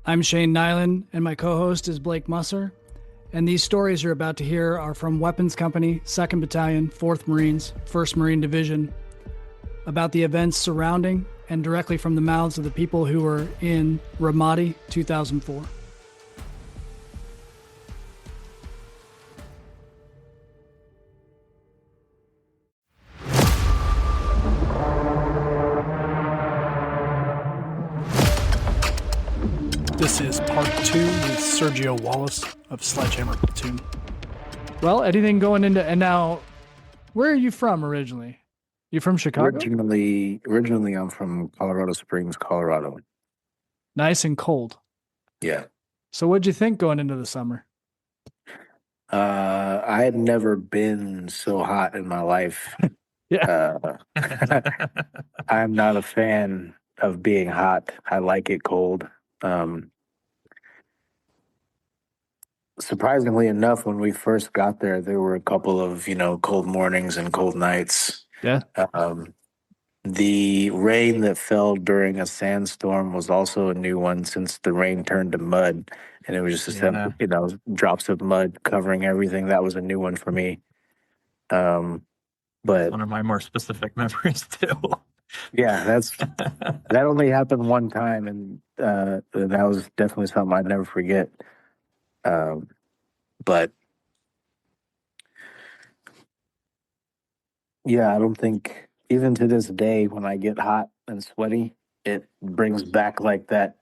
I'm Shane Nyland, and my co host is Blake Musser. And these stories you're about to hear are from Weapons Company, 2nd Battalion, 4th Marines, 1st Marine Division, about the events surrounding and directly from the mouths of the people who were in Ramadi 2004. This is part 2 with Sergio Wallace of Sledgehammer Platoon. Well, anything going into, and now, where are you from originally? You from Chicago? Originally, I'm from Colorado Springs, Colorado. Nice and cold. Yeah. So what'd you think going into the summer? I had never been so hot in my life. Yeah. I'm not a fan of being hot. I like it cold. Surprisingly enough, when we first got there were a couple of, cold mornings and cold nights. Yeah. The rain that fell during a sandstorm was also a new one since the rain turned to mud and it was just, drops of mud covering everything. That was a new one for me. But one of my more specific memories too. Yeah, that only happened one time, and that was definitely something I'd never forget. But yeah, I don't think even to this day when I get hot and sweaty, it brings back like the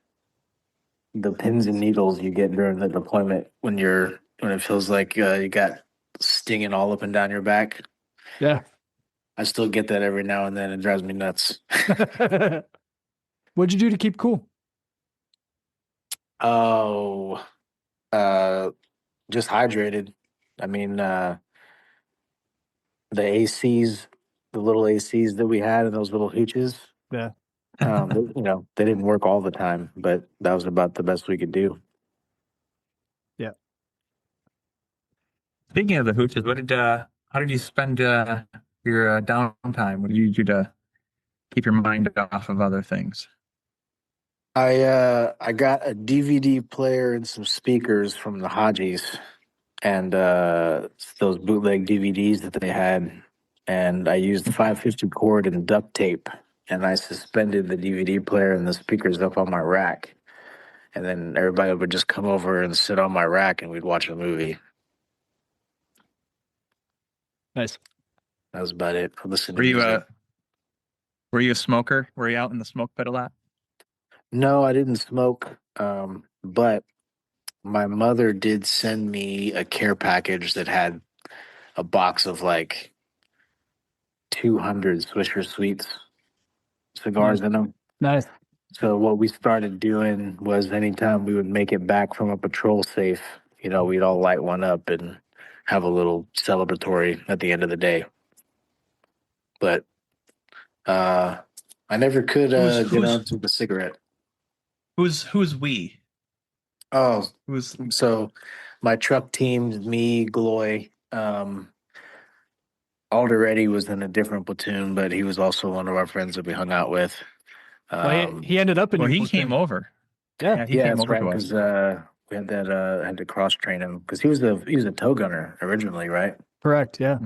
pins and needles you get during the deployment when it feels like you got stinging all up and down your back. Yeah. I still get that every now and then. It drives me nuts. What'd you do to keep cool? Oh, just hydrated. I mean, the ACs, the little ACs that we had and those little hooches. Yeah. They didn't work all the time, but that was about the best we could do. Yeah. Speaking of the hooches, how did you spend your downtime? What did you do to keep your mind off of other things? I got a DVD player and some speakers from the Hajis and those bootleg DVDs that they had, and I used the 550 cord and duct tape, and I suspended the DVD player and the speakers up on my rack, and then everybody would just come over and sit on my rack, and we'd watch a movie. Nice. That was about it. Listen to Were music. you a smoker? Were you out in the smoke pit a lot? No, I didn't smoke, but my mother did send me a care package that had a box of like 200 Swisher Sweets cigars in them. Nice. So what we started doing was anytime we would make it back from a patrol safe, we'd all light one up and have a little celebratory at the end of the day. But I never could get onto the cigarette. Who's we? Oh, Who's so my truck team, me, Gloy, Alderetti was in a different platoon, but he was also one of our friends that we hung out with. Well, he ended up in. Well, your he platoon. came over. Yeah, he came that's over right. to Because us. we had to cross train him because he was a tow gunner originally, right? correct. Yeah.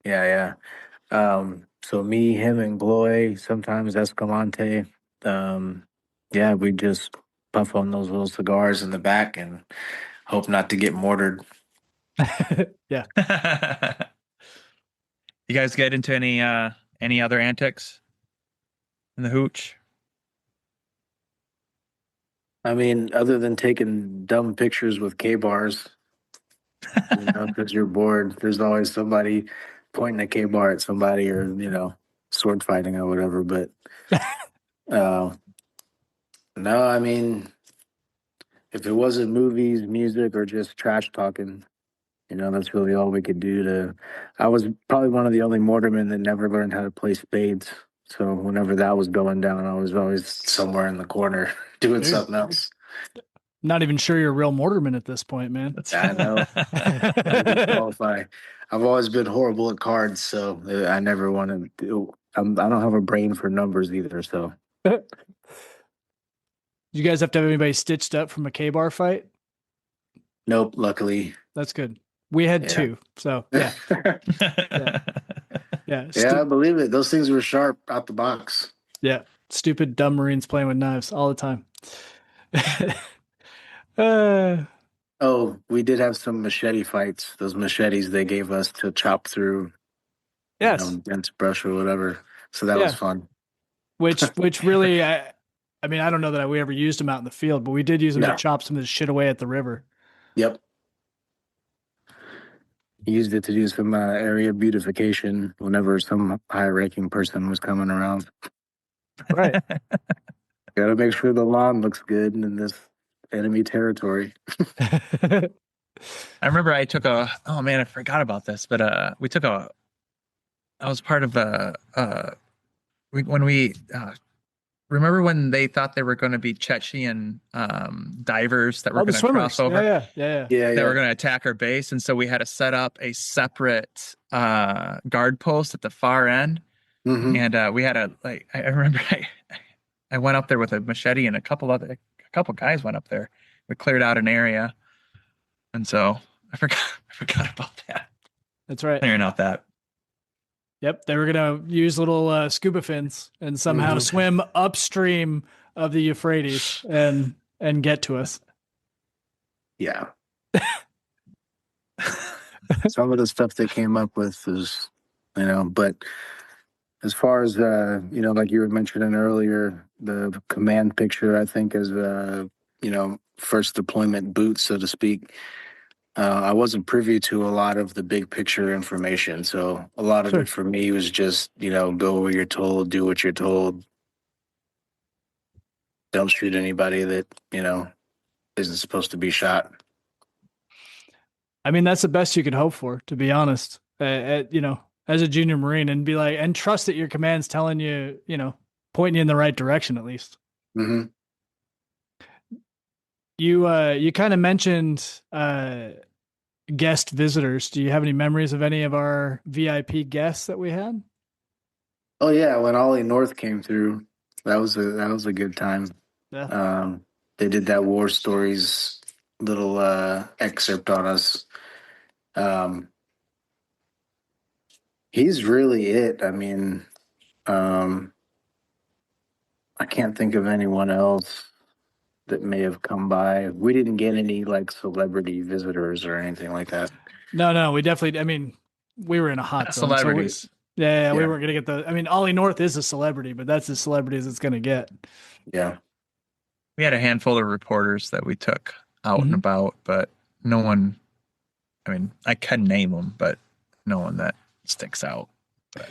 Yeah. So me, him, and Gloy, sometimes Escalante. Yeah, we just puff on those little cigars in the back and hope not to get mortared. Yeah. You guys get into any other antics in the hooch? I mean, other than taking dumb pictures with K-bars, because you're bored, there's always somebody pointing a K-bar at somebody or, sword fighting or whatever. But no, I mean, if it wasn't movies, music, or just trash talking, that's really all we could do I was probably one of the only mortarmen that never learned how to play spades. So whenever that was going down, I was always somewhere in the corner doing something else. Not even sure you're a real mortarman at this point, man. I know. I don't qualify. I've always been horrible at cards, so I never want to. I don't have a brain for numbers either. So Did you guys have to have anybody stitched up from a K-bar fight? Nope, luckily. That's good. We had Yeah. two. So yeah. Yeah. Yeah. Yeah, I believe it. Those things were sharp out the box. Yeah. Stupid dumb Marines playing with knives all the time. uh, Oh, we did have some machete fights. Those machetes they gave us to chop through, yes. dense brush or whatever. So that was Yeah. fun. Which really, I mean, I don't know that we ever used them out in the field, but we did use them to No. chop some of the shit away at the river. Yep. Used it to do some area beautification whenever some high-ranking person was coming around. Right. Got to make sure the lawn looks good in this enemy territory. I remember I took oh man, I forgot about this, but I was part of when we remember when they thought they were going to be Chechen divers that were the going to swimmers. cross over. Yeah. They were going to attack our base, and so we had to set up a separate guard post at the far end. Mm-hmm. And we had I remember I went up there with a machete, and a couple guys went up there. We cleared out an area, and so I forgot about that. That's right. Clearing out that. Yep, they were gonna use little scuba fins and somehow swim upstream of the Euphrates and get to us. Yeah. Some of the stuff they came up with is, but as far as like you were mentioning earlier, the command picture, I think, is first deployment boots, so to speak. I wasn't privy to a lot of the big picture information, so a lot of it for me was just go where you're told, do what you're told, don't shoot anybody that isn't supposed to be shot. I mean, that's the best you could hope for, to be honest. As a junior Marine, and be like, and trust that your command's telling you, pointing you in the right direction at least. Mm-hmm. You kind of mentioned guest visitors. Do you have any memories of any of our VIP guests that we had? Oh yeah, when Ollie North came through, that was a good time. Yeah. They did that War Stories little excerpt on us. He's really it. I mean, I can't think of anyone else that may have come by. We didn't get any like celebrity visitors or anything like that. No, we definitely. I mean, we were in a hot zone. Celebrities. So we weren't gonna get the. I mean, Ollie North is a celebrity, but that's as celebrity as it's gonna get. Yeah. We had a handful of reporters that we took out and about, but no one. I mean, I can name them, but no one that sticks out. But.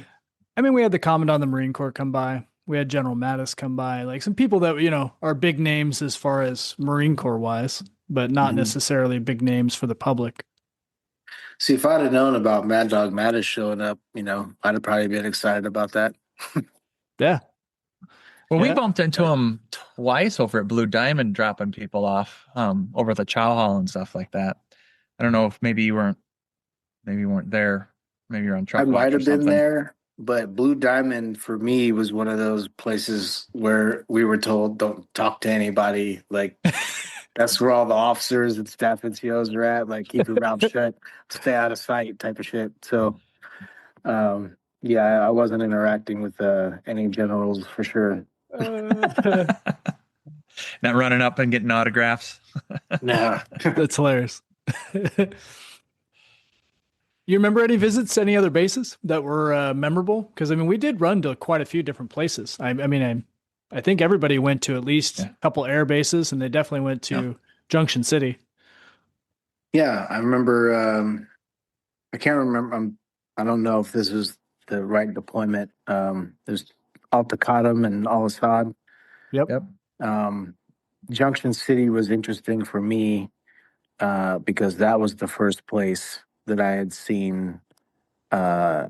I mean, we had the Commandant of the Marine Corps come by. We had General Mattis come by, like some people that, are big names as far as Marine Corps wise, but not necessarily big names for the public. See, if I'd have known about Mad Dog Mattis showing up, I'd have probably been excited about that. Yeah. Well, we bumped into him twice over at Blue Diamond, dropping people off over the chow hall and stuff like that. I don't know if maybe you weren't there. Maybe you're on truck. I might have been there. But Blue Diamond, for me, was one of those places where we were told, don't talk to anybody. Like, that's where all the officers and staff NCOs are at. Like, keep your mouth shut, stay out of sight type of shit. So, I wasn't interacting with any generals for sure. Not running up and getting autographs. Nah. That's hilarious. You remember any visits to any other bases that were memorable? Because I mean, we did run to quite a few different places. I think everybody went to at least a couple air bases, and they definitely went to Junction City. Yeah, I remember. I can't remember. I don't know if this is the right deployment. There's Al-Taqaddum and Al-Assad. Yep. Junction City was interesting for me because that was the first place that I had seen. I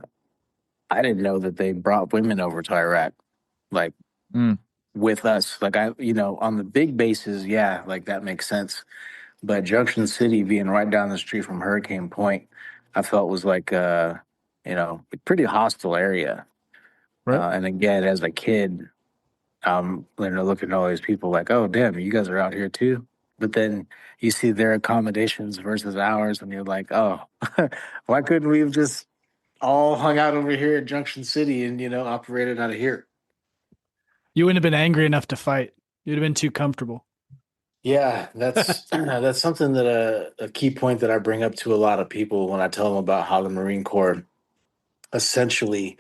didn't know that they brought women over to Iraq, like with us. Like on the big bases, like that makes sense. But Junction City being right down the street from Hurricane Point, I felt was like a pretty hostile area. Right. And again, as a kid, looking at all these people like, oh, damn, you guys are out here too. But then you see their accommodations versus ours, and you're like, oh, why couldn't we have just all hung out over here at Junction City and, operated out of here? You wouldn't have been angry enough to fight. You'd have been too comfortable. Yeah, that's that's something that a key point that I bring up to a lot of people when I tell them about how the Marine Corps essentially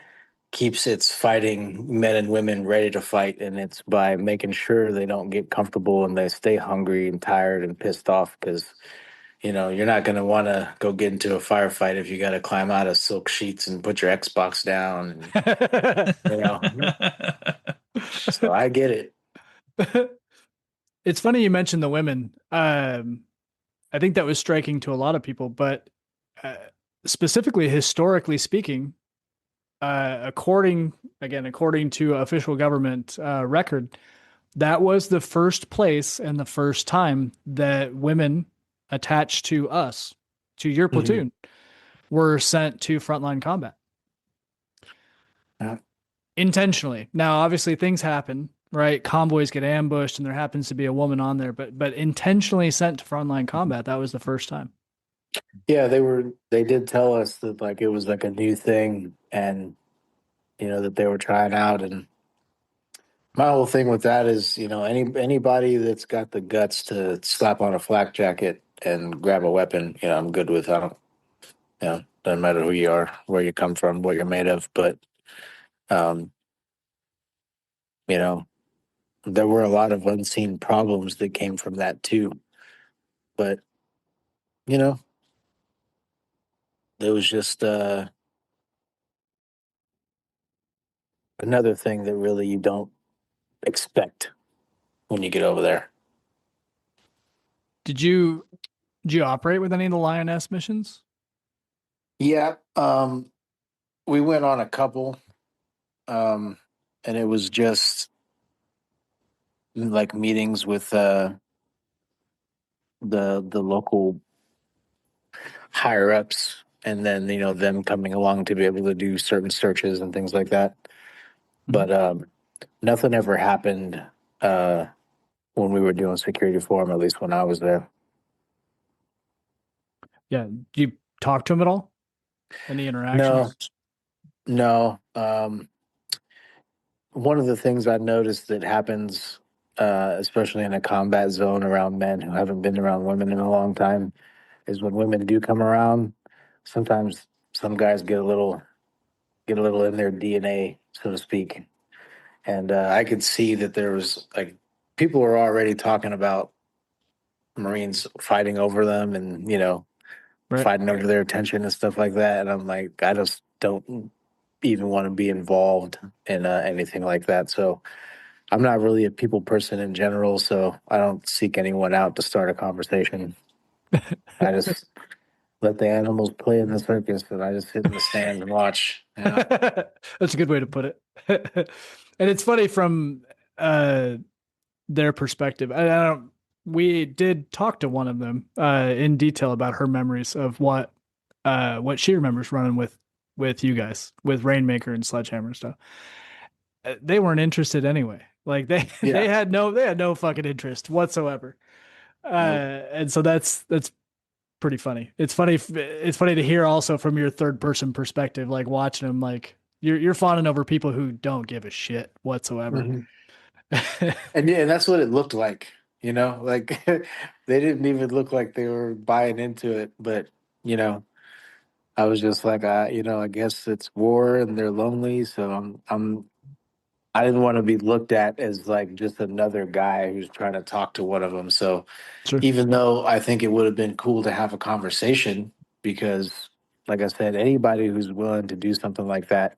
keeps its fighting men and women ready to fight, and it's by making sure they don't get comfortable and they stay hungry and tired and pissed off because you're not going to want to go get into a firefight if you got to climb out of silk sheets and put your Xbox down and so I get it. It's funny you mentioned the women. I think that was striking to a lot of people, but uh, specifically historically speaking, according to official government record, that was the first place and the first time that women attached to us, to your platoon, were sent to frontline combat. Intentionally. Now, obviously, things happen, right? Convoys get ambushed, and there happens to be a woman on there, but intentionally sent to frontline combat. That was the first time. Yeah, they did tell us that like it was like a new thing, and that they were trying out. And my whole thing with that is, anybody that's got the guts to slap on a flak jacket and grab a weapon, I'm good with. I don't, doesn't matter who you are, where you come from, what you're made of, but um, there were a lot of unseen problems that came from that too. But it was just another thing that really you don't expect when you get over there. Did you operate with any of the Lioness missions? Yeah, we went on a couple, and it was just like meetings with the local higher ups, and then them coming along to be able to do certain searches and things like that. But nothing ever happened when we were doing security for them, at least when I was there. Yeah. Do you talk to them at all? Any interactions? No. One of the things I noticed that happens, especially in a combat zone around men who haven't been around women in a long time, is when women do come around, sometimes some guys get a little in their DNA, so to speak. And I could see that there was like people were already talking about Marines fighting over them and Right. fighting over their attention and stuff like that. And I'm like, I just don't even want to be involved in anything like that. So I'm not really a people person in general. So I don't seek anyone out to start a conversation. I just let the animals play in the circus, and I just sit in the stand and watch. That's a good way to put it. And it's funny from their perspective. I don't. We did talk to one of them in detail about her memories of what she remembers running with you guys, with Rainmaker and Sledgehammer and stuff. They weren't interested anyway. Like they had no fucking interest whatsoever. And so that's pretty funny. It's funny to hear also from your third person perspective, like watching them, like you're fawning over people who don't give a shit whatsoever. And that's what it looked like, like they didn't even look like they were buying into it, but I was just like, I guess it's war and they're lonely, so I didn't want to be looked at as like just another guy who's trying to talk to one of them. So Sure. even though I think it would have been cool to have a conversation, because like I said, anybody who's willing to do something like that,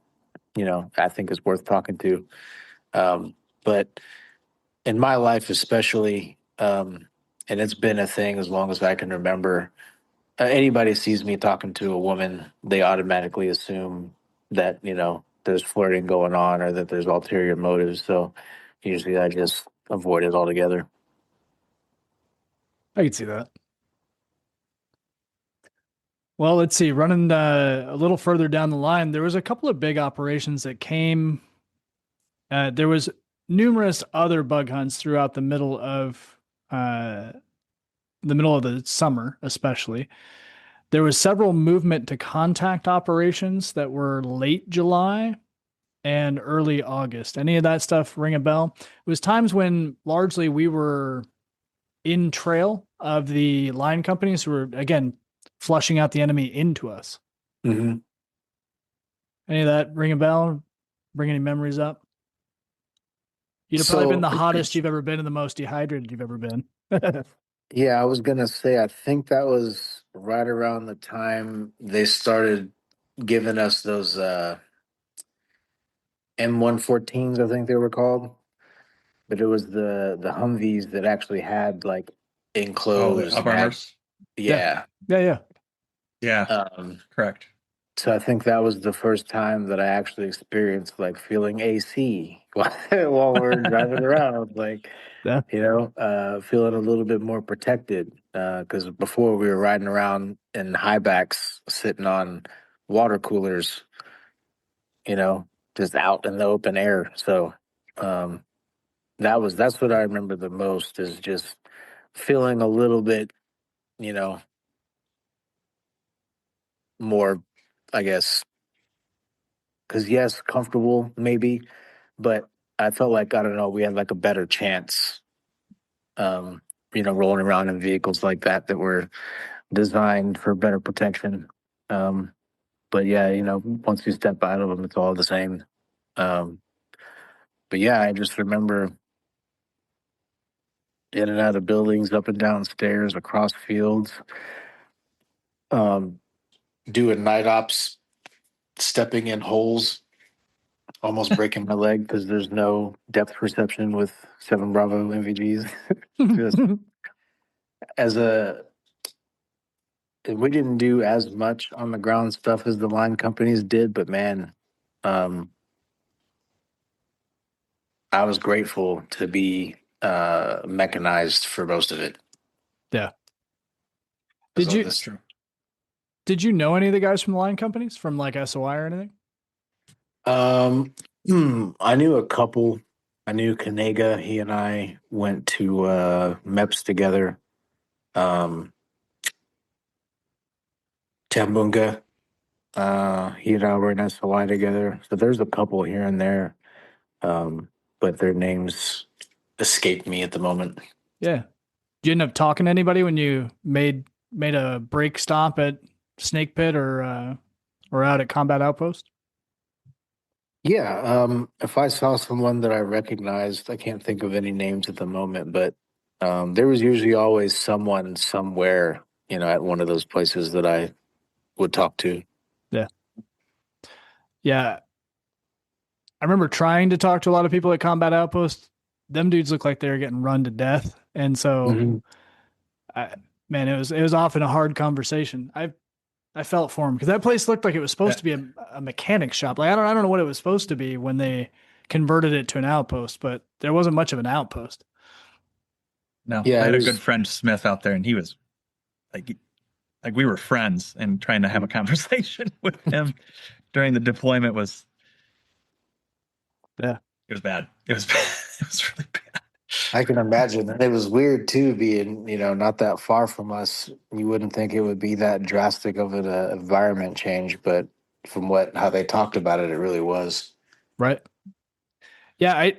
I think is worth talking to. But in my life, especially, and it's been a thing as long as I can remember, anybody sees me talking to a woman, they automatically assume that, there's flirting going on or that there's ulterior motives. So usually I just avoid it altogether. I can see that. Well, let's see. Running a little further down the line, there was a couple of big operations that came. There was numerous other bug hunts throughout the middle of the summer, especially. There was several movement to contact operations that were late July and early August. Any of that stuff ring a bell? It was times when largely we were in trail of the line companies who were, again, flushing out the enemy into us. Mm-hmm. Any of that ring a bell? Bring any memories up? You'd have probably been the hottest you've ever been and the most dehydrated you've ever been. Yeah, I was gonna say, I think that was right around the time they started giving us those M114s, I think they were called. But it was the Humvees that actually had like Oh, the enclosed up armors. Yeah. Yeah. Yeah, correct. So I think that was the first time that I actually experienced like feeling AC while we're driving around, like Yeah. feeling a little bit more protected. Because before we were riding around in high backs, sitting on water coolers, just out in the open air. So um, that's what I remember the most is just feeling a little bit, you know, more, I guess, because yes, comfortable maybe, but I felt like I don't know, we had like a better chance, rolling around in vehicles like that were designed for better protection. Um, but yeah, once you step out of them, it's all the same. Um, but yeah, I just remember in and out of buildings, up and down stairs, across fields, um, doing night ops, stepping in holes, almost breaking my leg because there's no depth perception with 7 Bravo MVGs. Just as a we didn't do as much on the ground stuff as the line companies did, but man, um, I was grateful to be mechanized for most of it. Yeah. That's true. Did you know any of the guys from the line companies from like SOI or anything? I knew a couple. I knew Kanega. He and I went to MEPS together. Tambunga. He and I were in SOI together. So there's a couple here and there, but their names escape me at the moment. Yeah. Did you end up talking to anybody when you made a break stop at Snake Pit or out at Combat Outpost? Yeah, if I saw someone that I recognized, I can't think of any names at the moment, but there was usually always someone somewhere, at one of those places that I would talk to. Yeah. Yeah. I remember trying to talk to a lot of people at Combat Outpost. Them dudes look like they were getting run to death. And so Mhm. man, it was often a hard conversation. I felt for him because that place looked like it was supposed to be a mechanic shop. Like I don't know what it was supposed to be when they converted it to an outpost, but there wasn't much of an outpost. No, Yeah, I had it a was- good friend Smith out there, and he was like we were friends, and trying to have a conversation with him during the deployment was Yeah. it was bad. It was bad. It was really bad. I can imagine. And it was weird too, being, not that far from us. You wouldn't think it would be that drastic of an environment change, but from how they talked about it, it really was. Right. Yeah, I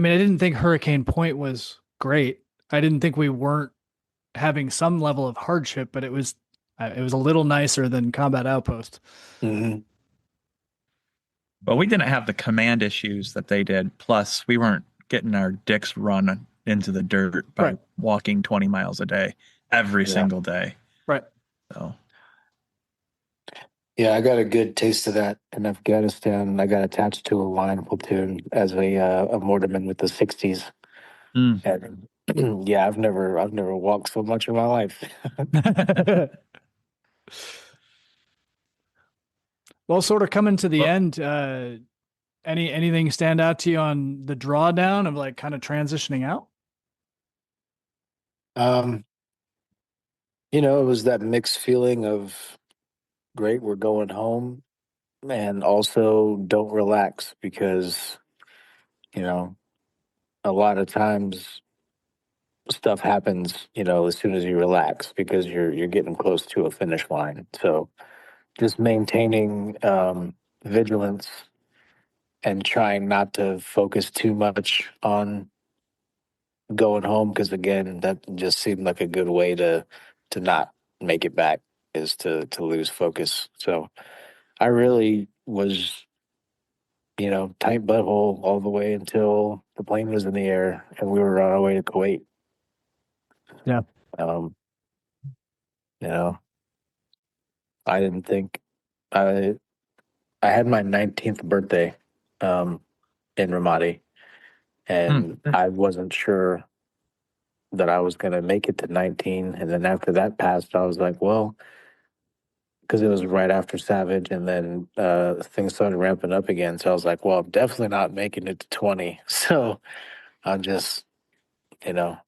mean, I didn't think Hurricane Point was great. I didn't think we weren't having some level of hardship, but it was a little nicer than Combat Outpost. Mm-hmm. But we didn't have the command issues that they did. Plus, we weren't getting our dicks run into the dirt by walking 20 miles a day every single day. Right. So, yeah, I got a good taste of that in Afghanistan. I got attached to a line platoon as a mortarman with the 60s. And yeah, I've never walked so much in my life. Well, sort of coming to the end, anything stand out to you on the drawdown of like kind of transitioning out? It was that mixed feeling of great, we're going home, and also don't relax because, you know, a lot of times stuff happens, as soon as you relax because you're getting close to a finish line. So just maintaining vigilance and trying not to focus too much on going home because again, that just seemed like a good way to not make it back is to lose focus. So I really was, tight butthole all the way until the plane was in the air and we were on our way to Kuwait. Yeah. Um, you know, I didn't think I I had my 19th birthday in Ramadi and I wasn't sure that I was going to make it to 19. And then after that passed, I was like, well, because it was right after Savage and then things started ramping up again. So I was like, well, I'm definitely not making it to 20. So I'm just, you know,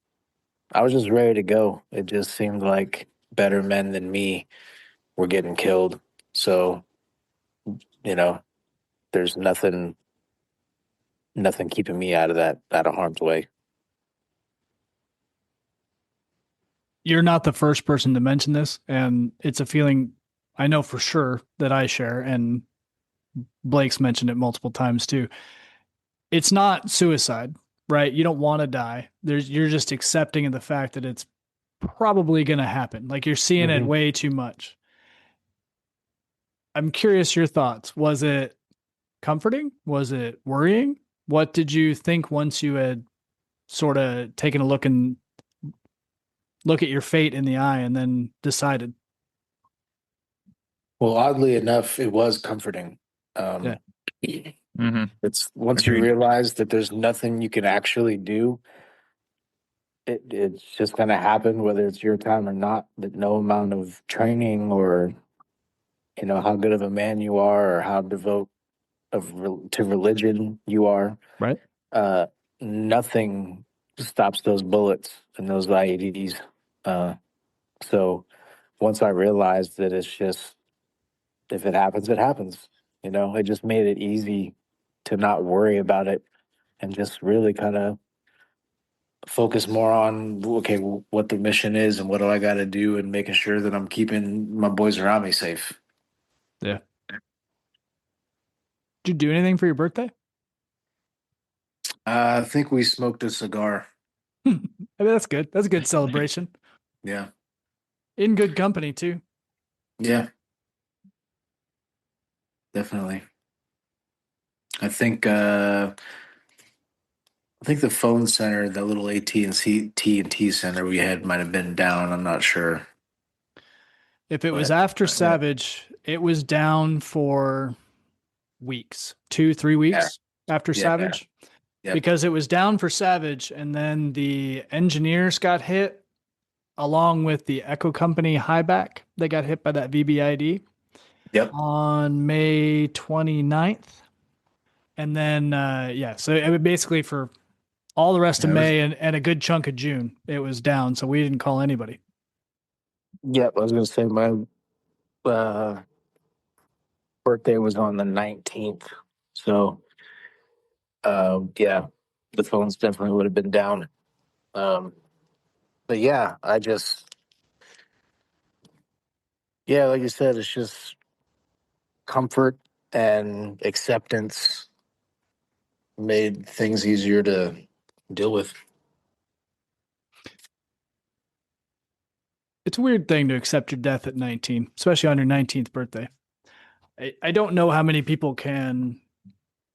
I was just ready to go. It just seemed like better men than me were getting killed. So, you know, there's nothing keeping me out of harm's way. You're not the first person to mention this, and it's a feeling I know for sure that I share, and Blake's mentioned it multiple times too. It's not suicide, right? You don't want to die. You're just accepting of the fact that it's probably going to happen. Like you're seeing it way too much. I'm curious your thoughts. Was it comforting? Was it worrying? What did you think once you had sort of taken a look at your fate in the eye and then decided? Well, oddly enough, it was comforting. Yeah. It's once you Agreed. realize that there's nothing you can actually do, it's just going to happen, whether it's your time or not. That no amount of training or how good of a man you are or how devote to religion you are, Right. nothing stops those bullets and those IEDs. So once I realized that it's just if it happens, it happens. It just made it easy to not worry about it and just really kind of focus more on okay, what the mission is and what do I got to do and making sure that I'm keeping my boys around me safe. Yeah. Did you do anything for your birthday? I think we smoked a cigar. I mean, that's good. That's a good celebration. Yeah. In good company too. Yeah. Definitely. I think the phone center, that little AT&T center we had might have been down. I'm not sure. If it was But after yeah. Savage, it was down for weeks, 2-3 weeks after Yeah. Savage, Yep. because it was down for Savage, and then the engineers got hit along with the Echo Company highback. They got hit by that VBID Yep. on May 29th. And then, so it would basically for all the rest of May and a good chunk of June, it was down. So we didn't call anybody. Yep. I was going to say my birthday was on the 19th. So, yeah, the phones definitely would have been down. But yeah, like you said, it's just comfort and acceptance made things easier to deal with. It's a weird thing to accept your death at 19, especially on your 19th birthday. I don't know how many people can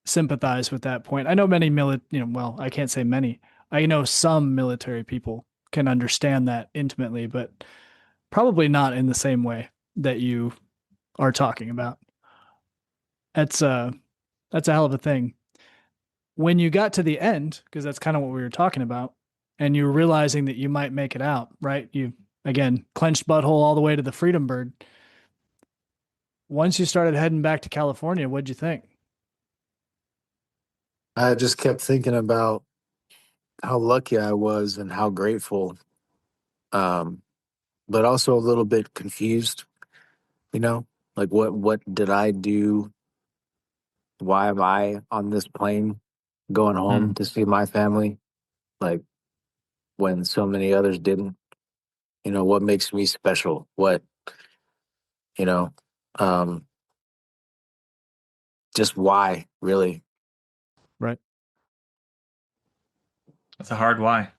sympathize with that point. I know many I can't say many. I know some military people can understand that intimately, but probably not in the same way that you are talking about. That's a hell of a thing. When you got to the end, because that's kind of what we were talking about, and you were realizing that you might make it out, right? You again clenched butthole all the way to the Freedom Bird. Once you started heading back to California, what'd you think? I just kept thinking about how lucky I was and how grateful, but also a little bit confused. Like what did I do? Why am I on this plane going home to see my family? like when so many others didn't. You know, what makes me special? What, you know, um, just why, really? Right. That's a hard why.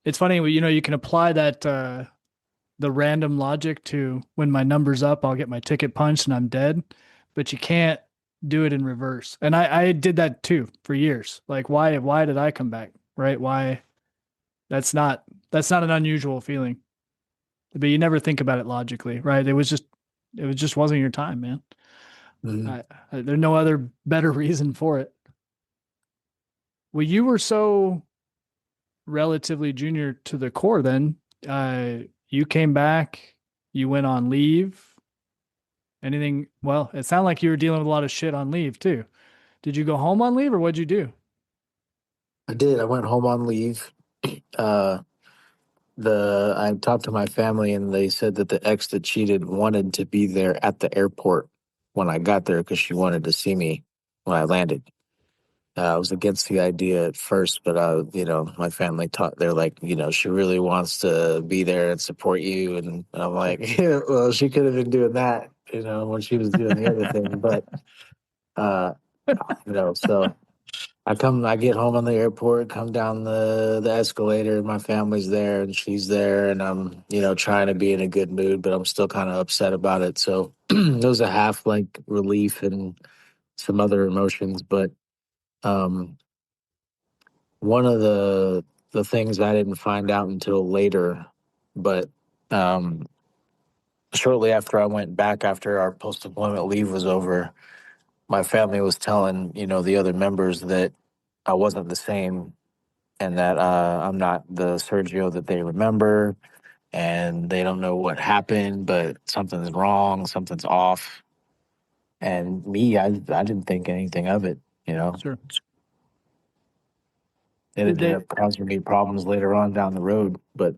It's funny, you can apply that the random logic to when my number's up, I'll get my ticket punched and I'm dead, but you can't do it in reverse. And I did that too for years. Like why did I come back? Right? Why that's not an unusual feeling. But you never think about it logically, right? It just wasn't your time, man. Mhm. There's no other better reason for it. Well, you were so relatively junior to the Corps then. You came back, you went on leave. Anything? Well, it sounded like you were dealing with a lot of shit on leave too. Did you go home on leave or what'd you do? I did. I went home on leave. Uh, I talked to my family and they said that the ex that cheated wanted to be there at the airport when I got there because she wanted to see me when I landed. I was against the idea at first, but my family taught. They're like, she really wants to be there and support you, and I'm like, yeah, well, she could have been doing that, when she was doing the other thing, but uh, so I get home on the airport, come down the escalator, and my family's there, and she's there, and I'm, trying to be in a good mood, but I'm still kind of upset about it. So it was a half like relief and some other emotions, but um, one of the things I didn't find out until later, but um, shortly after I went back after our post deployment leave was over, my family was telling the other members that I wasn't the same and that I'm not the Sergio that they remember, and they don't know what happened, but something's wrong, something's off. And me, I didn't think anything of it. Sure. It Did ended they up causing me problems later on down the road, but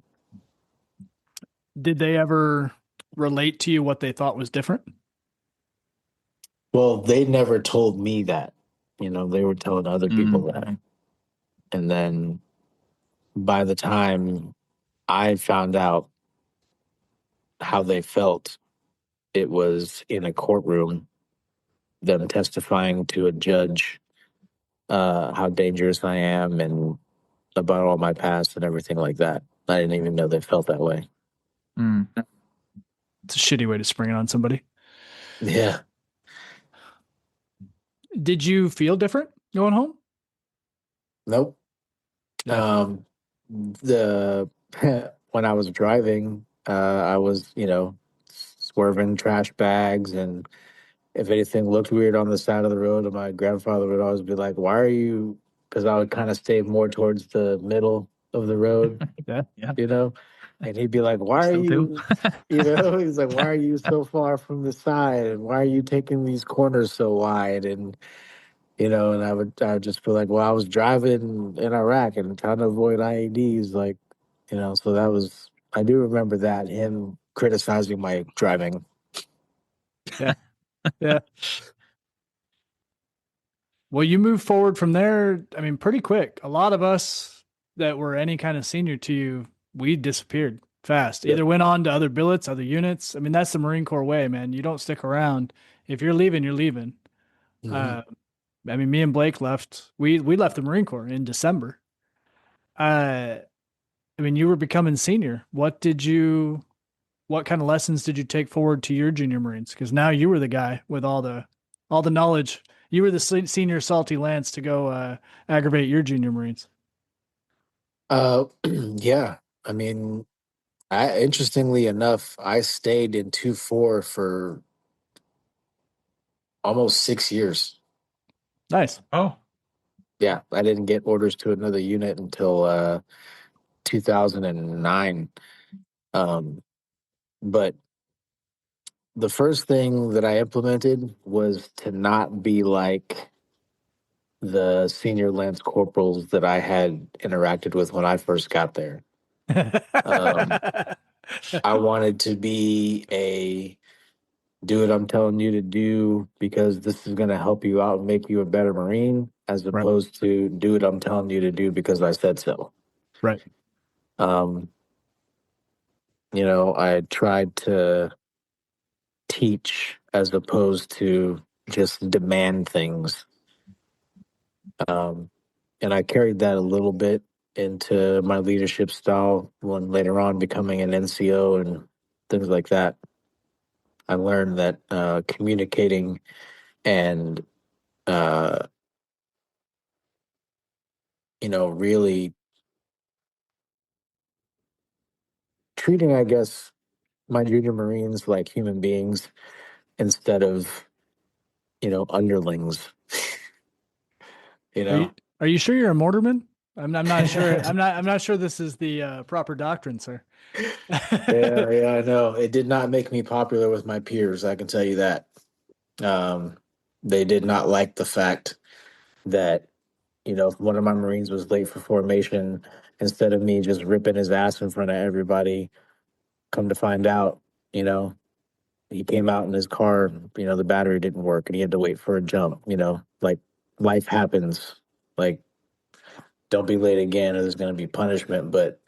did they ever relate to you what they thought was different? well, they never told me that. They were telling other people that. And then by the time I found out how they felt, it was in a courtroom, them testifying to a judge how dangerous I am and about all my past and everything like that. I didn't even know they felt that way. Mm. It's a shitty way to spring it on somebody. Yeah. Did you feel different going home? Nope. Yeah. The when I was driving, I was, swerving trash bags, and if anything looked weird on the side of the road, my grandfather would always be like, "Why are you?" Because I would kind of stay more towards the middle of the road, Yeah. you know, and he'd be like, "Why are Still do. you?" He's like, "Why are you so far from the side? And why are you taking these corners so wide?" And and I would just feel like, well, I was driving in Iraq and trying to avoid IEDs, like, so that was, I do remember that, him criticizing my driving. Yeah. Yeah. Well, you move forward from there, I mean, pretty quick. A lot of us that were any kind of senior to you, we disappeared fast. Yep. Either went on to other billets, other units. I mean, that's the Marine Corps way, man. You don't stick around. If you're leaving, you're leaving. Mm-hmm. Uh, I mean, me and Blake left. We left the Marine Corps in December. I mean, you were becoming senior. What kind of lessons did you take forward to your junior Marines? Because now you were the guy with all the knowledge. You were the senior salty Lance to go aggravate your junior Marines. Yeah. I mean, interestingly enough, I stayed in 2-4 for almost 6 years. Nice. Oh, Yeah. I didn't get orders to another unit until 2009. But the first thing that I implemented was to not be like the senior lance corporals that I had interacted with when I first got there. Um, I wanted to be do what I'm telling you to do because this is going to help you out and make you a better Marine, as Right. opposed to do what I'm telling you to do because I said so. Right. Um, I tried to teach as opposed to just demand things. And I carried that a little bit into my leadership style when later on becoming an NCO and things like that. I learned that communicating and uh, really treating, I guess, my junior Marines like human beings instead of, underlings. you Are you know? are you sure you're a mortarman? I'm not sure. I'm not sure this is the proper doctrine, sir. Yeah, I know. It did not make me popular with my peers, I can tell you that. Um, they did not like the fact that, if one of my Marines was late for formation, instead of me just ripping his ass in front of everybody, come to find out, you know, he came out in his car, the battery didn't work and he had to wait for a jump, like life happens. Like, don't be late again or there's going to be punishment. But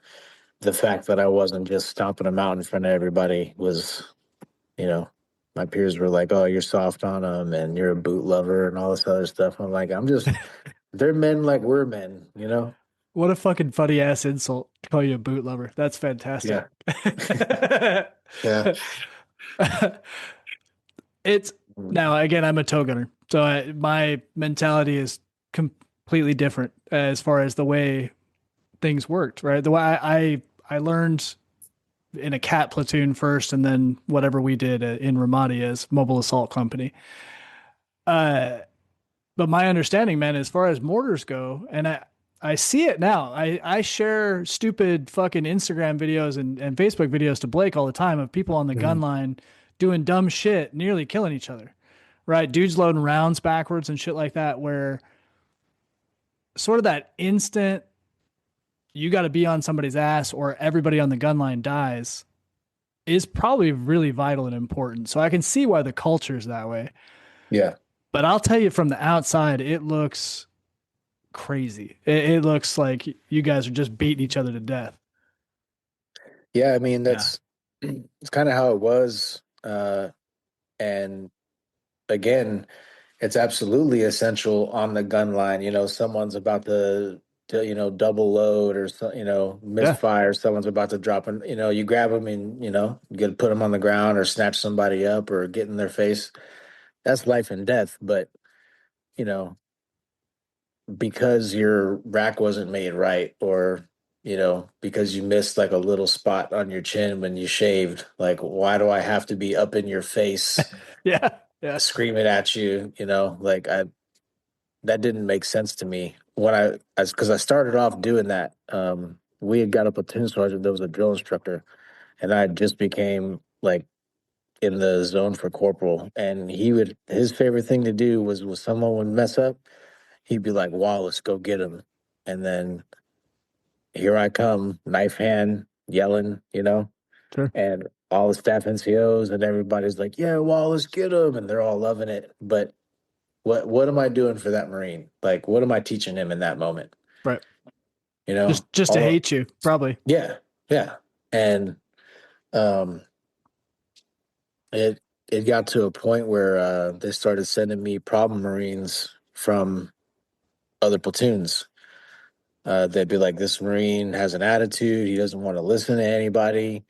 the fact that I wasn't just stomping him out in front of everybody was, you know, my peers were like, "Oh, you're soft on them, and you're a boot lover, and all this other stuff." I'm like, they're men like we're men. What a fucking funny ass insult to call you a boot lover. That's fantastic. Yeah, yeah, It's now again, I'm a toe gunner, so my mentality is completely different as far as the way things worked. Right, the way I learned in a cat platoon first, and then whatever we did in Ramadi as mobile assault company. Uh, but my understanding, man, as far as mortars go, and I see it now. I share stupid fucking Instagram videos and Facebook videos to Blake all the time of people on the gun Mhm. line doing dumb shit, nearly killing each other. Right? Dudes loading rounds backwards and shit like that, where sort of that instant you got to be on somebody's ass or everybody on the gun line dies is probably really vital and important. So I can see why the culture is that way. Yeah, But I'll tell you from the outside, it looks crazy. It looks like you guys are just beating each other to death. yeah. I mean, Yeah. it's kind of how it was. And again, it's absolutely essential on the gun line. Someone's about to double load or Yeah. misfire. Someone's about to drop and you grab them and you got to put them on the ground or snatch somebody up or get in their face. That's life and death. But you know, because your rack wasn't made right, or because you missed like a little spot on your chin when you shaved, like why do I have to be up in your face Yeah. Yeah. screaming at you? Like I that didn't make sense to me when because I started off doing that. We had got a platoon sergeant that was a drill instructor, and I just became like in the zone for corporal. And his favorite thing to do was someone would mess up, he'd be like, "Wallace, go get him," and then here I come, knife hand, yelling. Sure. And all the staff NCOs and everybody's like, "Yeah, Wallace, get him," and they're all loving it. But what am I doing for that Marine? Like, what am I teaching him in that moment? Right. You know, Just to all hate you, probably. yeah, yeah, and um, it it got to a point where they started sending me problem Marines from other platoons. They'd be like, "This Marine has an attitude. He doesn't want to listen to anybody.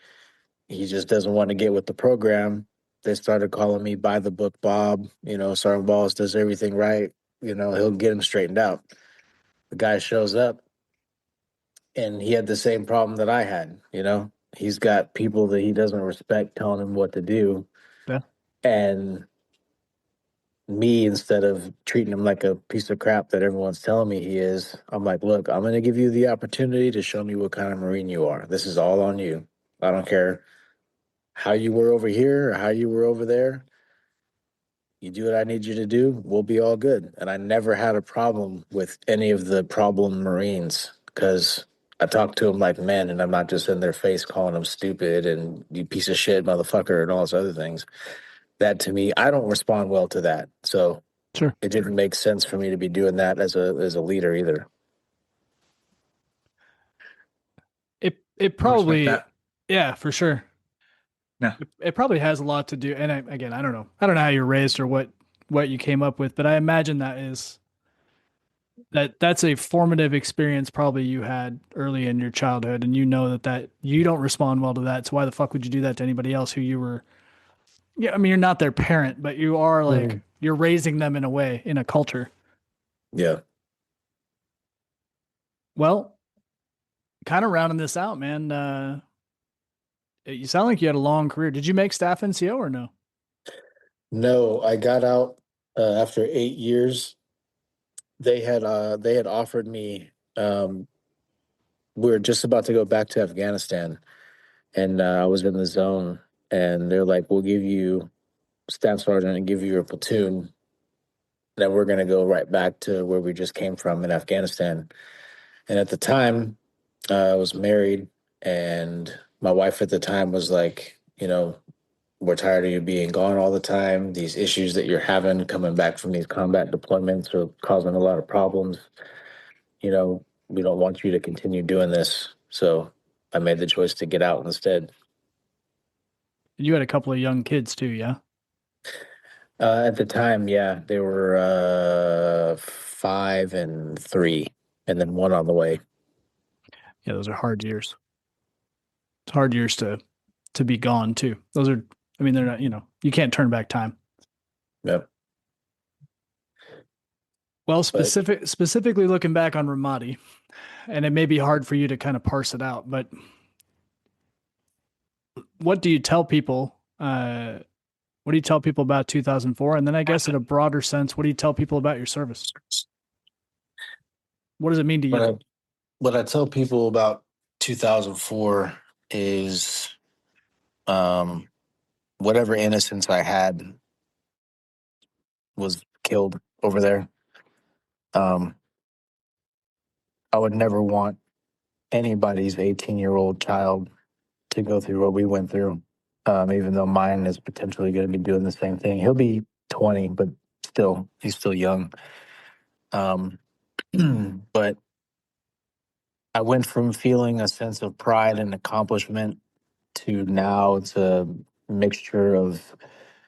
He just doesn't want to get with the program." They started calling me by the book Bob. Sergeant Wallace does everything right. He'll get him straightened out. The guy shows up and he had the same problem that I had. He's got people that he doesn't respect telling him what to do. Yeah. And me, instead of treating him like a piece of crap that everyone's telling me he is, I'm like, "Look, I'm going to give you the opportunity to show me what kind of Marine you are. This is all on you. I don't care how you were over here or how you were over there. You do what I need you to do, we'll be all good." And I never had a problem with any of the problem Marines because I talk to them like men, and I'm not just in their face calling them stupid and you piece of shit motherfucker and all those other things. that to me, I don't respond well to that. So Sure. it didn't make sense for me to be doing that as a leader either. It I respect probably, that. yeah, for sure. No. It probably has a lot to do. And again, I don't know. I don't know how you're raised or what you came up with, but I imagine that's a formative experience probably you had early in your childhood, and you know that you don't respond well to that. So why the fuck would you do that to anybody else who you were? Yeah, I mean, you're not their parent, but you are like you're raising them in a way in a culture. Yeah. Well, kind of rounding this out, man. You sound like you had a long career. Did you make staff NCO or no? No, I got out after 8 years. They had offered me. We were just about to go back to Afghanistan, and I was in the zone, and they're like, "We'll give you staff sergeant and give you your platoon. Then we're gonna go right back to where we just came from in Afghanistan." And at the time, I was married, and my wife at the time was like, we're tired of you being gone all the time. These issues that you're having coming back from these combat deployments are causing a lot of problems. We don't want you to continue doing this. So I made the choice to get out instead. You had a couple of young kids too, yeah. At the time, yeah, they were 5 and 3, and then one on the way. Yeah, those are hard years. It's hard years to be gone too. Those are, I mean, they're not. You can't turn back time. Yep. Well, But specifically looking back on Ramadi, and it may be hard for you to kind of parse it out, but what do you tell people? What do you tell people about 2004? And then I guess in a broader sense, what do you tell people about your service? What does it mean to you? what I tell people about 2004 is whatever innocence I had was killed over there. I would never want anybody's 18-year-old child to go through what we went through, even though mine is potentially going to be doing the same thing. He'll be 20, but still, he's still young. But I went from feeling a sense of pride and accomplishment to now it's a mixture of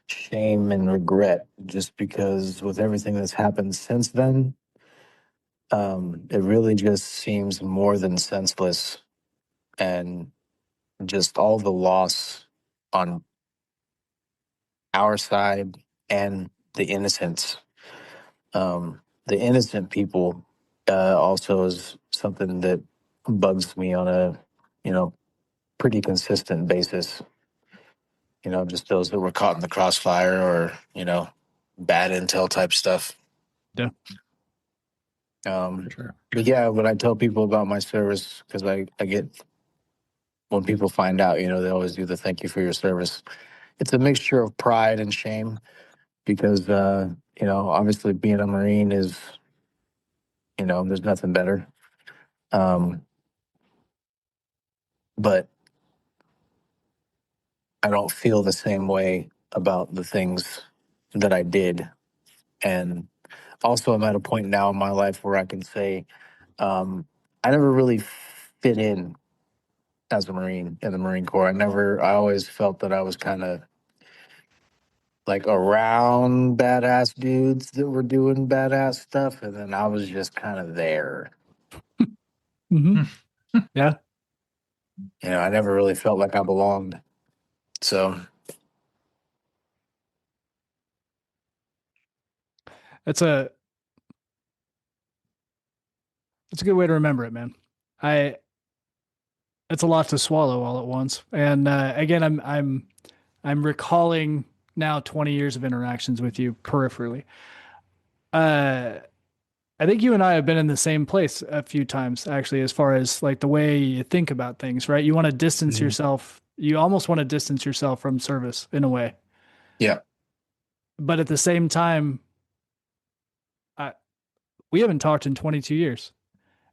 shame and regret, just because with everything that's happened since then, it really just seems more than senseless, and just all the loss on our side and the innocents. The innocent people also is something that bugs me on a pretty consistent basis. Just those that were caught in the crossfire or bad intel type stuff. Yeah. Sure. But yeah, when I tell people about my service, because I get, when people find out, they always do the thank you for your service. It's a mixture of pride and shame because, obviously being a Marine is, there's nothing better. But I don't feel the same way about the things that I did. And also, I'm at a point now in my life where I can say, I never really fit in as a Marine in the Marine Corps. I always felt that I was kind of like around badass dudes that were doing badass stuff. And then I was just kind of there. Mm-hmm. Yeah. I never really felt like I belonged. So It's a good way to remember it, man. It's a lot to swallow all at once. And again, I'm recalling now 20 years of interactions with you peripherally. I think you and I have been in the same place a few times, actually, as far as like the way you think about things, right? You want to distance yourself. You almost want to distance yourself from service in a way. Yeah. But at the same time, we haven't talked in 22 years.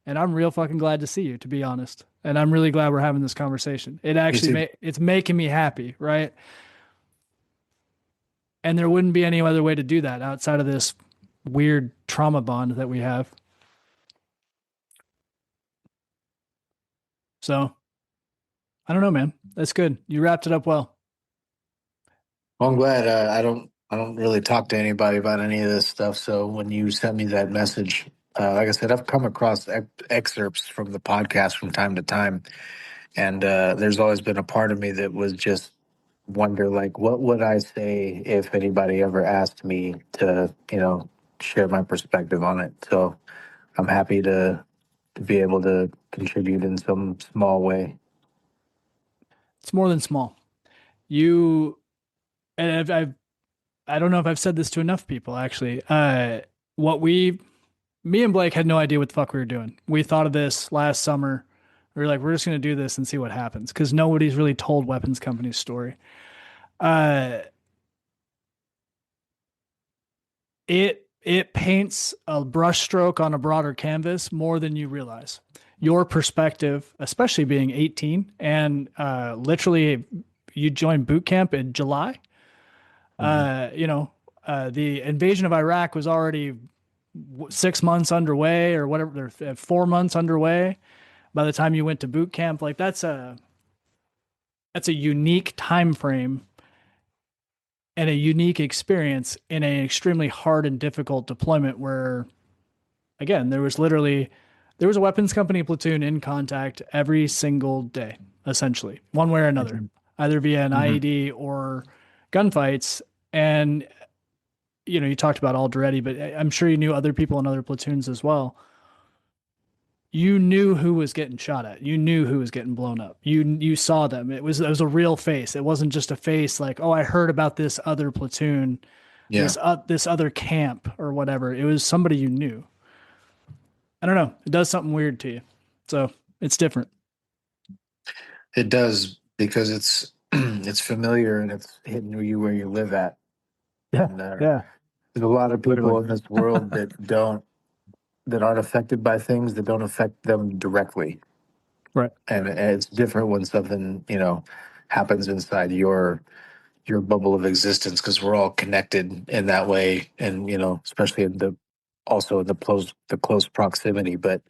And I'm real fucking glad to see you, to be honest. And I'm really glad we're having this conversation. It actually, it's making me happy, right? And there wouldn't be any other way to do that outside of this weird trauma bond that we have. So I don't know, man. That's good. You wrapped it up well. Well, I'm glad. I don't really talk to anybody about any of this stuff. So when you sent me that message, like I said, I've come across excerpts from the podcast from time to time, and there's always been a part of me that was just wonder, like, what would I say if anybody ever asked me to, share my perspective on it. So I'm happy to be able to contribute in some small way. It's more than small. You and I don't know if I've said this to enough people actually. Me and Blake had no idea what the fuck we were doing. We thought of this last summer. We were like, we're just going to do this and see what happens because nobody's really told weapons companies' story. It paints a brushstroke on a broader canvas more than you realize. Your perspective, especially being 18 and literally you joined boot camp in July. The invasion of Iraq was already 6 months underway or whatever, 4 months underway by the time you went to boot camp. Like that's a unique time frame and a unique experience in an extremely hard and difficult deployment where, again, there was a weapons company platoon in contact every single day, essentially, one way or another, either via an IED or gunfights. And, you talked about Alderetti, but I'm sure you knew other people in other platoons as well. You knew who was getting shot at. You knew who was getting blown up. You saw them. It was a real face. It wasn't just a face like, oh, I heard about this other platoon, this other camp or whatever. It was somebody you knew. I don't know. It does something weird to you. So it's different. It does because it's it's familiar and it's hitting you where you live at. Yeah. And, there's a lot of people in this world that aren't affected by things that don't affect them directly. Right. And it's different when something, happens inside your bubble of existence because we're all connected in that way. And, especially in the close proximity. But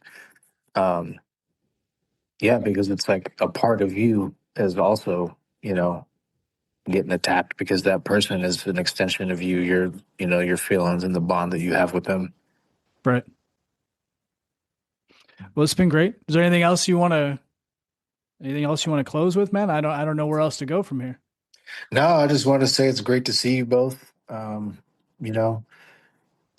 because it's like a part of you is also, getting attacked because that person is an extension of you, your feelings and the bond that you have with them. Right. Well, it's been great. Is there anything else you want to close with, man? I don't know where else to go from here. No, I just want to say it's great to see you both. Even though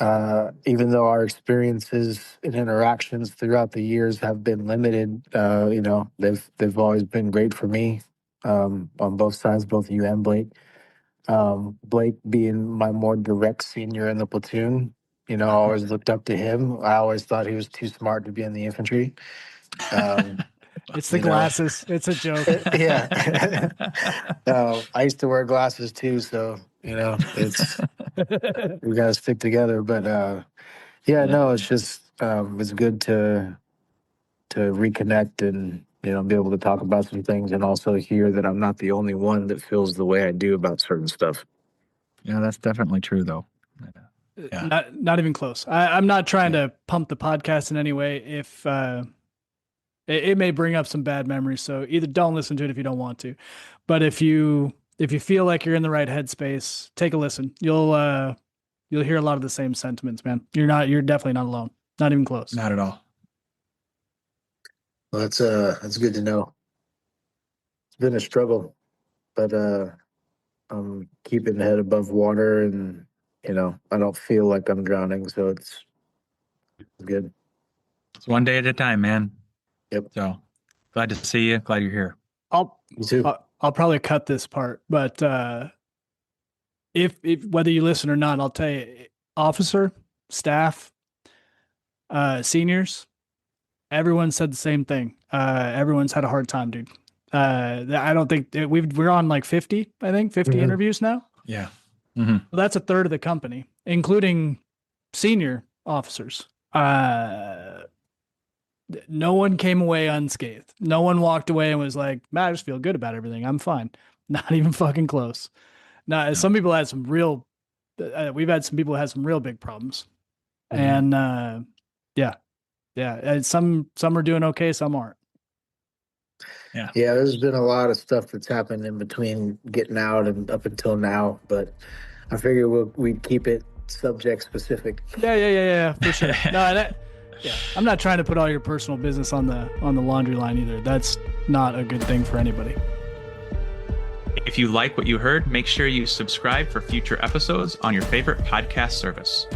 our experiences and interactions throughout the years have been limited, they've always been great for me, on both sides, both you and Blake. Blake being my more direct senior in the platoon, I always looked up to him. I always thought he was too smart to be in the infantry. It's the glasses. It's a joke. Yeah. I used to wear glasses too, so it's we got to stick together. But it's just it's good to reconnect and be able to talk about some things and also hear that I'm not the only one that feels the way I do about certain stuff. Yeah, that's definitely true, though. Yeah. Not even close. I'm not trying to pump the podcast in any way. If it may bring up some bad memories, so either don't listen to it if you don't want to. But if you feel like you're in the right headspace, take a listen. You'll hear a lot of the same sentiments, man. You're definitely not alone. Not even close. Not at all. Well, that's good to know. It's been a struggle, but I'm keeping the head above water, and I don't feel like I'm drowning, so it's good. It's one day at a time, man. Yep. So glad to see you. Glad you're here. Me too. I'll probably cut this part, but if whether you listen or not, I'll tell you, officer, staff, seniors, everyone said the same thing. Everyone's had a hard time, dude. I don't think we're on like 50, I think 50 interviews now. Yeah. Well, that's a third of the company, including senior officers. No one came away unscathed. No one walked away and was like, man, I just feel good about everything. I'm fine. Not even fucking close. No, some people had some real. We've had some people who had some real big problems, and yeah, and some are doing okay, some aren't. Yeah, there's been a lot of stuff that's happened in between getting out and up until now, but I figure we'd keep it subject specific. Yeah, for sure. No, I'm not trying to put all your personal business on the laundry line either. That's not a good thing for anybody. If you like what you heard, make sure you subscribe for future episodes on your favorite podcast service.